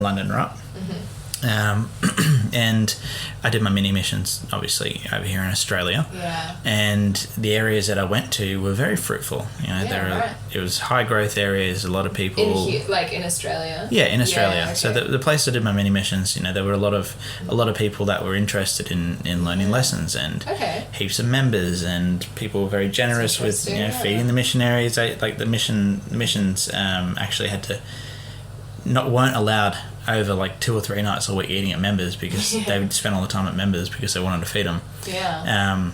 London, right? And I did my mini missions, obviously, over here in Australia. Yeah. And the areas that I went to were very fruitful. You know, it was high growth areas, a lot of people. In Australia? Yeah, in Australia. Yeah, okay. So the place I did my mini missions, you know, there were a lot of people that were interested in learning lessons, and heaps of members, and people were very generous with, you know, feeding the missionaries. The missions actually had to weren't allowed over like 2 or 3 nights a week eating at members, because they would spend all the time at members because they wanted to feed them. Yeah.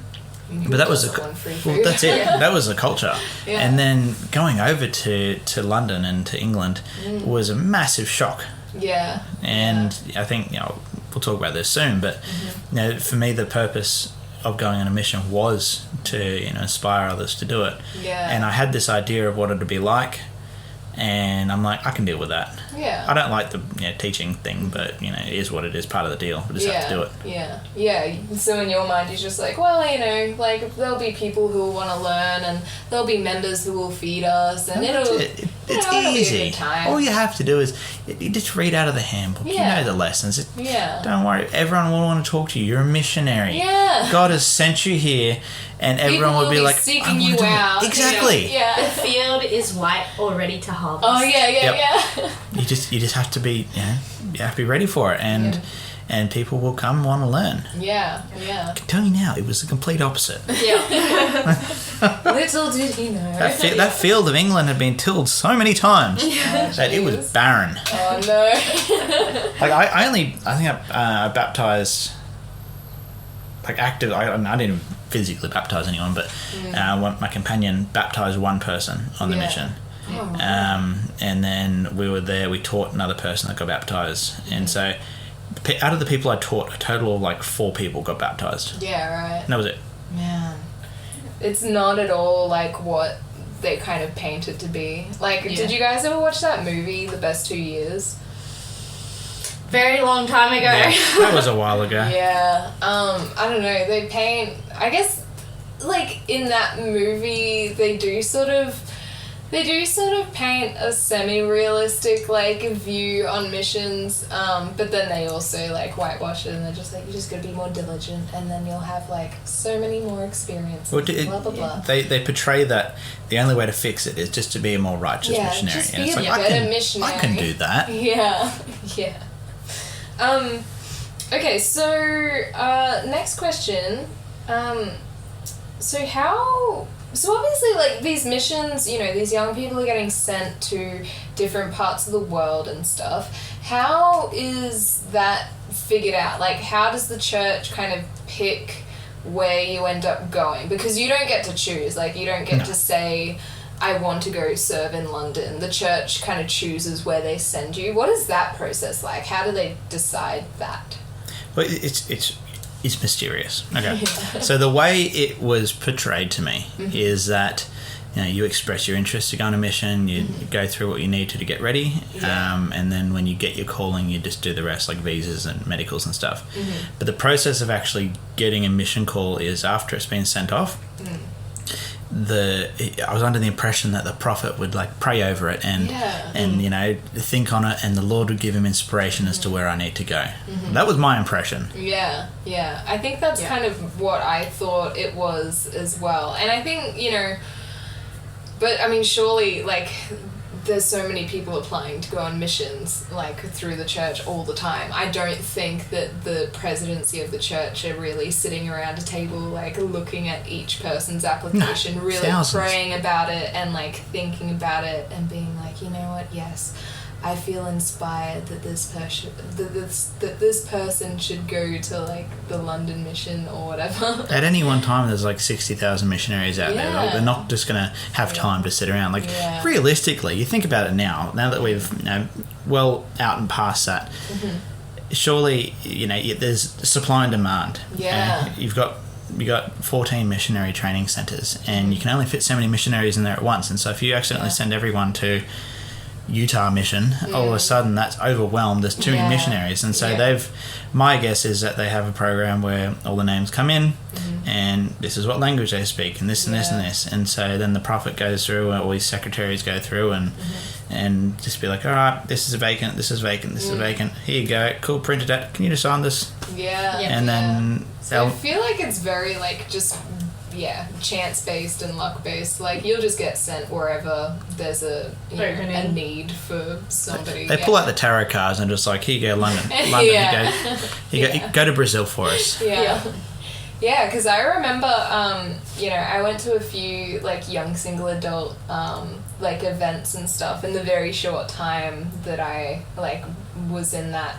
But that was that's it. That was the culture. Yeah. And then going over to London and to England was a massive shock. Yeah. And I think, you know, we'll talk about this soon, but you know, for me the purpose of going on a mission was to, you know, inspire others to do it. Yeah. And I had this idea of what it would be like, and I'm like, I can deal with that. Yeah. I don't like the teaching thing, but, you know, it is what it is, part of the deal. We just have to do it. Yeah. Yeah. So in your mind, you're just like, well, you know, like, there'll be people who will want to learn, and there'll be members who will feed us, and it's easy. It'll be a good time. All you have to do is you just read out of the handbook. You know the lessons. Don't worry. Everyone will want to talk to you. You're a missionary. Yeah. God has sent you here, and everyone will will be like, seeking you out. Exactly. Yeah. The field is white or ready to harvest. Oh yeah. You just have to be, you know, you have to be ready for it, and people will come and want to learn. Yeah. I can tell you now, it was the complete opposite. Yeah. Little did he know. That field of England had been tilled so many times that it was barren. Oh no. Like I baptized, like active. I didn't physically baptize anyone, but my companion baptized one person on the mission. And then we were there. We taught another person that got baptized, and so out of the people I taught, a total of like 4 people got baptized. Yeah, right. And that was it. Man, it's not at all like what they kind of painted to be. Like, did you guys ever watch that movie, The Best 2 Years? Very long time ago. Yeah, that was a while ago. Yeah. I don't know. They paint. I guess, like in that movie, they do sort of paint a semi-realistic like view on missions, but then they also like whitewash it, and they're just like, you just gotta be more diligent, and then you'll have like so many more experiences. Blah blah blah. They portray that the only way to fix it is just to be a more righteous missionary. Just be a better missionary. I can do that. Yeah. Okay, so next question. So obviously, like, these missions, you know, these young people are getting sent to different parts of the world and stuff. How is that figured out? Like, how does the church kind of pick where you end up going? Because you don't get to choose. Like, you don't get to say, I want to go serve in London. The church kind of chooses where they send you. What is that process like? How do they decide that? Well, it's mysterious. Okay. So the way it was portrayed to me is that, you know, you express your interest to go on a mission, you go through what you need to get ready, and then when you get your calling, you just do the rest, like visas and medicals and stuff. But the process of actually getting a mission call is after it's been sent off. I was under the impression that the prophet would like pray over it and you know, think on it, and the Lord would give him inspiration as to where I need to go. That was my impression. Yeah. I think that's kind of what I thought it was as well. And I think, you know, but I mean, surely, like, there's so many people applying to go on missions, like, through the church all the time. I don't think that the presidency of the church are really sitting around a table, like, looking at each person's application, really thousands. praying about it and, like, thinking about it and being like, you know what, yes, I feel inspired that this person should go to, like, the London mission or whatever. At any one time, there's like 60,000 missionaries out there. They're not just going to have time to sit around. Like, realistically, you think about it now that we've, you know, well out and past that, surely, you know, there's supply and demand. Yeah. You've got 14 missionary training centres, and you can only fit so many missionaries in there at once. And so if you accidentally send everyone to Utah mission, all of a sudden that's overwhelmed. There's too many missionaries, and so my guess is that they have a program where all the names come in, and this is what language they speak, and this and this and this, and so then the prophet goes through, all these secretaries go through, and and just be like, all right, this is vacant, this is vacant, this is vacant. Here you go. Cool, print it out. Can you just sign this? Yeah. And then so I feel like it's very like just chance based and luck based. Like you'll just get sent wherever there's a need for somebody. They pull out the tarot cards and just like, here you go, London. You go to Brazil for us. Yeah, because I remember, I went to a few, like, young single adult, like, events and stuff in the very short time that I, like, was in that,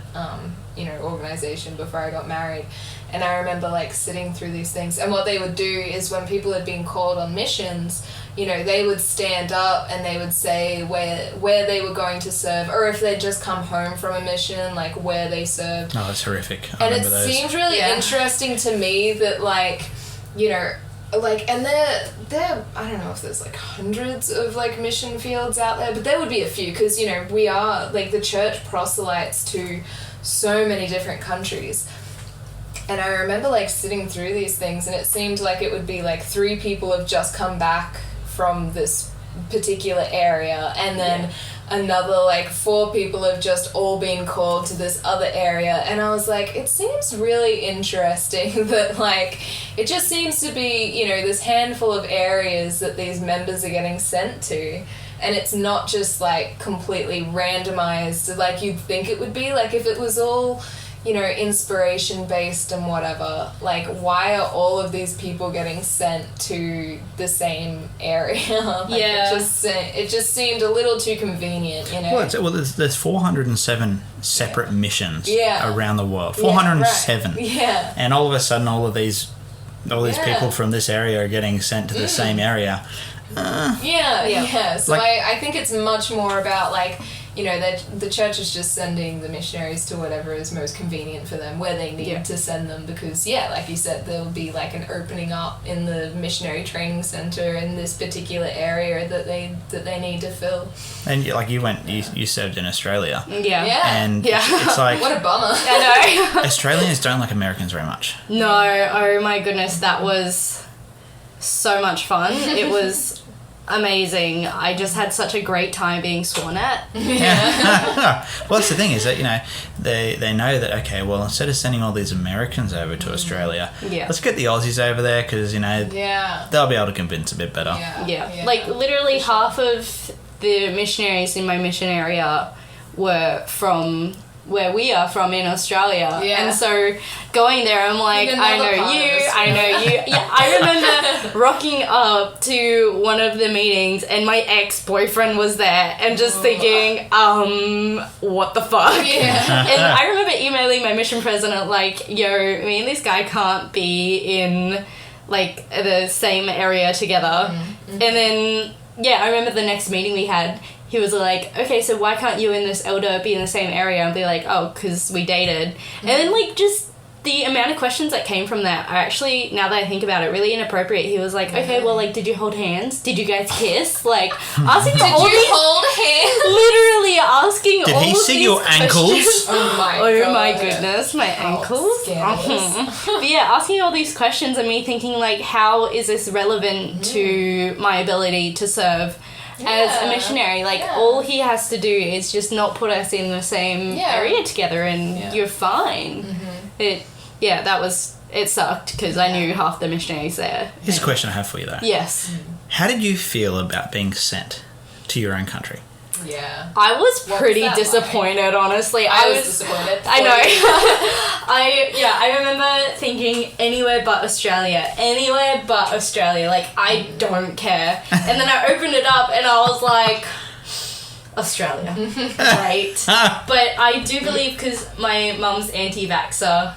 organization before I got married. And I remember, like, sitting through these things. And what they would do is when people had been called on missions, they would stand up and they would say where they were going to serve, or if they'd just come home from a mission, like, where they served. Oh, that's horrific. And it seemed really interesting to me that, like, and there I don't know if there's, like, hundreds of, like, mission fields out there, but there would be a few, because, we are, like, the church proselytes to so many different countries. And I remember, like, sitting through these things, and it seemed like it would be, like, 3 people have just come back from this particular area, and then another, like, 4 people have just all been called to this other area. And I was like, it seems really interesting that, like, it just seems to be, this handful of areas that these members are getting sent to. And it's not just, like, completely randomized like you'd think it would be. Like, if it was all inspiration based and whatever, like, why are all of these people getting sent to the same area? It just seemed a little too convenient, Well, there's 407 separate missions around the world. 407. Yeah. And all of a sudden, all these people from this area are getting sent to the same area. So like, I think it's much more about, like, that the church is just sending the missionaries to whatever is most convenient for them, where they need to send them, because, like you said, there'll be, like, an opening up in the missionary training center in this particular area that they need to fill. And, like, you served in Australia. And it's like... What a bummer. I know. Australians don't like Americans very much. No, oh my goodness, that was so much fun. It was... amazing. I just had such a great time being sworn at. Well, that's the thing, is that, they know that, okay, well, instead of sending all these Americans over to Australia, let's get the Aussies over there, because, they'll be able to convince a bit better. Like, literally half of the missionaries in my mission area were from where we are from in Australia. And so going there, I'm like, I know you. Yeah, I remember rocking up to one of the meetings and my ex-boyfriend was there and just thinking, what the fuck? And I remember emailing my mission president, like, yo, me and this guy can't be in, like, the same area together. And then, I remember the next meeting we had, he was like, okay, so why can't you and this elder be in the same area? And be like, oh, because we dated. And then, like, just the amount of questions that came from that are actually, now that I think about it, really inappropriate. He was like, okay, well, like, did you hold hands? Did you guys kiss? Like, asking all these... Did you hold hands? Literally asking all of these questions. Did he see your ankles? Oh my goodness, my ankles. But asking all these questions and me thinking, like, how is this relevant to my ability to serve as a missionary? Like, all he has to do is just not put us in the same area together and you're fine. It sucked because I knew half the missionaries there. Here's a question I have for you, though. Yes. How did you feel about being sent to your own country? I was pretty disappointed, honestly. I was disappointed. I know. I remember thinking anywhere but Australia. Like, I don't care. And then I opened it up and I was like, Australia. Great. But I do believe, because my mum's anti-vaxxer,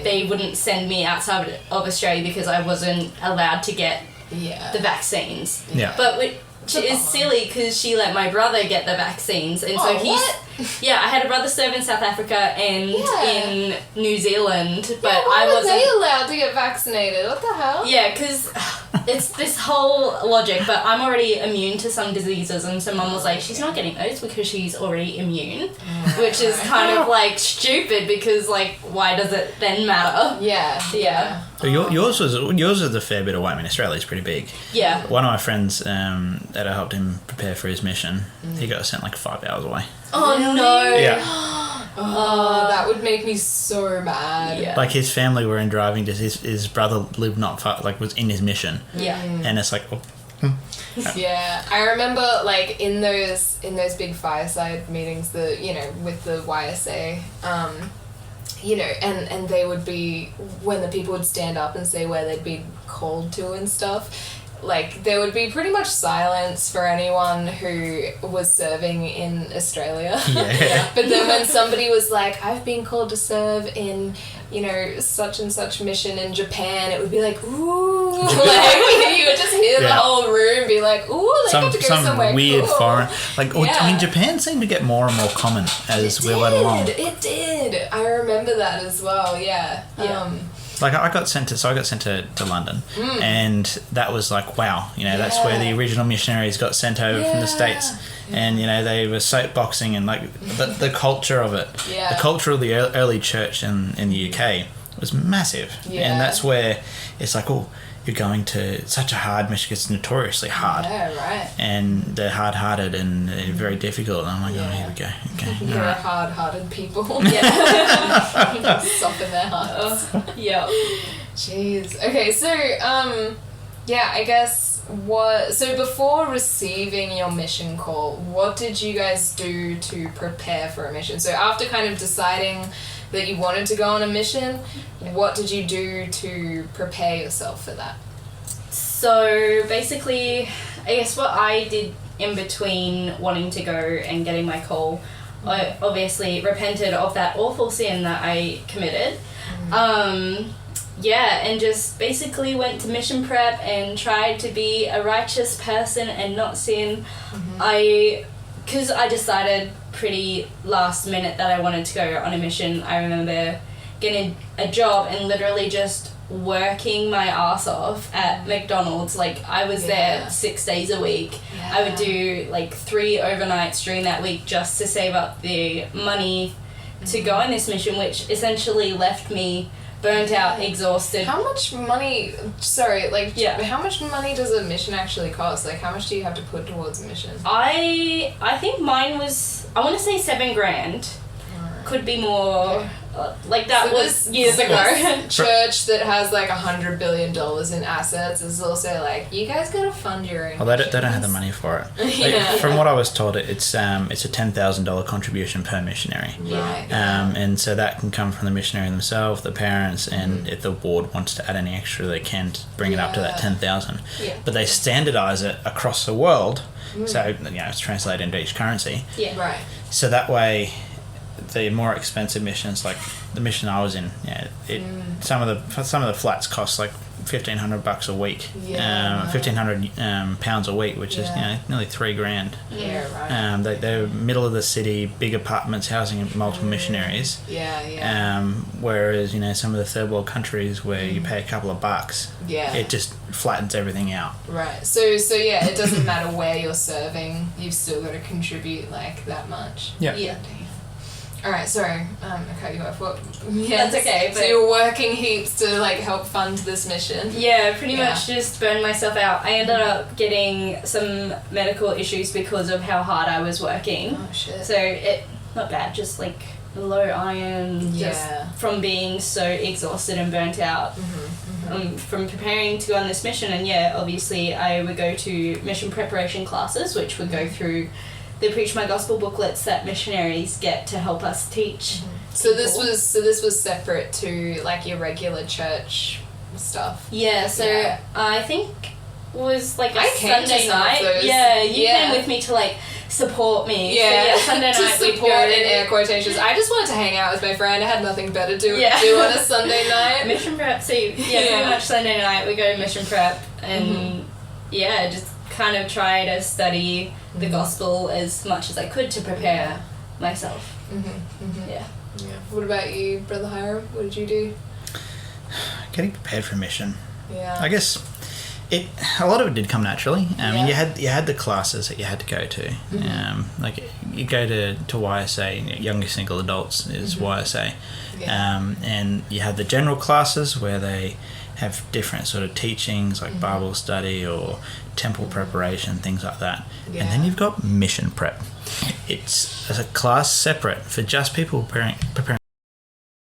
they wouldn't send me outside of Australia because I wasn't allowed to get the vaccines. But which is silly, because she let my brother get the vaccines, and so I had a brother serve in South Africa and in New Zealand, but why I wasn't. Were they allowed to get vaccinated? What the hell? Yeah, because it's this whole logic, but I'm already immune to some diseases, and so Mum was like, she's not getting those because she's already immune, which is kind of like stupid because like why does it then matter? Yeah. So yours was a fair bit away. I mean, Australia's pretty big. Yeah. One of my friends that I helped him prepare for his mission, he got sent like 5 hours away. Oh no. Yeah. Oh, that would make me so mad. Yeah. Like his family were in driving distance. His brother lived not far, like was in his mission. Yeah. And it's like, Yeah, I remember like in those big fireside meetings, with the YSA, and they would be, when the people would stand up and say where they'd be called to and stuff, like there would be pretty much silence for anyone who was serving in Australia. Yeah. But then when somebody was like, I've been called to serve in, such and such mission in Japan, it would be like, ooh, like you would just hear the whole room be like, ooh, they got to go somewhere weird cool. foreign, like, I mean, Japan seemed to get more and more common as we went along. It did. I remember that as well. Yeah. Like I got sent to London, and that was like, wow, that's where the original missionaries got sent over from the States, and they were soapboxing and like the culture of it, the culture of the early church in the UK was massive, and that's where it's like, oh, you're going to such a hard mission. It's notoriously hard. Yeah, right. And they're hard-hearted and they're very difficult. And I'm like, oh, here we go. Okay. You're right. hard-hearted people. Yeah. Soften their hearts. Yeah. Jeez. Okay, so, I guess so before receiving your mission call, what did you guys do to prepare for a mission? So after kind of deciding that you wanted to go on a mission, what did you do to prepare yourself for that? So basically, I guess what I did in between wanting to go and getting my call, I obviously repented of that awful sin that I committed. And just basically went to mission prep and tried to be a righteous person and not sin. Because I decided pretty last minute that I wanted to go on a mission. I remember getting a job and literally just working my ass off at McDonald's. Like I was there 6 days a week. I would do like 3 overnights during that week just to save up the money to go on this mission, which essentially left me burnt out, exhausted. How much money, how much money does a mission actually cost? Like, how much do you have to put towards a mission? I think mine was, I want to say $7,000. Could be more. Okay. Like that was years ago. This church that has like $100 billion in assets is also like, you guys gotta fund your own. Well, they don't have the money for it. Like, from what I was told, it's a $10,000 contribution per missionary. Right. And so that can come from the missionary themselves, the parents, and if the board wants to add any extra, they can to bring it up to that 10,000. Yeah. But they standardize it across the world, so it's translated into each currency. Yeah. Right. So that way, the more expensive missions, like the mission I was in, some of the flats cost like $1,500 a week, 1,500 pounds a week, which is nearly $3,000. Yeah, right. They're middle of the city, big apartments housing multiple missionaries. Whereas some of the third world countries where you pay a couple of bucks, it just flattens everything out. Right. So it doesn't matter where you're serving, you've still got to contribute like that much. Yeah. Alright, sorry, I cut you off. That's okay. So you're working heaps to like help fund this mission? Yeah, pretty much just burned myself out. I ended up getting some medical issues because of how hard I was working. Oh shit. So not bad, just like low iron, just from being so exhausted and burnt out. From preparing to go on this mission, and obviously I would go to mission preparation classes, which would go through the Preach My Gospel booklets that missionaries get to help us teach. So this was separate to like your regular church stuff. Yeah, so I think it was like a Sunday Sunday night. Yeah, you came with me to like support me. Yeah, so, Sunday night to support in air quotations. I just wanted to hang out with my friend. I had nothing better to do on a Sunday night. Mission prep. So pretty much Sunday night we go to mission prep and just kind of try to study the gospel as much as I could to prepare myself. Yeah. What about you, Brother Hiram? What did you do? Getting prepared for a mission. Yeah. I guess a lot of it did come naturally. I mean, you had the classes that you had to go to. Like you go to YSA, Younger Single Adults is YSA, and you have the general classes where they have different sort of teachings like Bible study or temple preparation, things like that. And then you've got mission prep. It's a class separate for just people preparing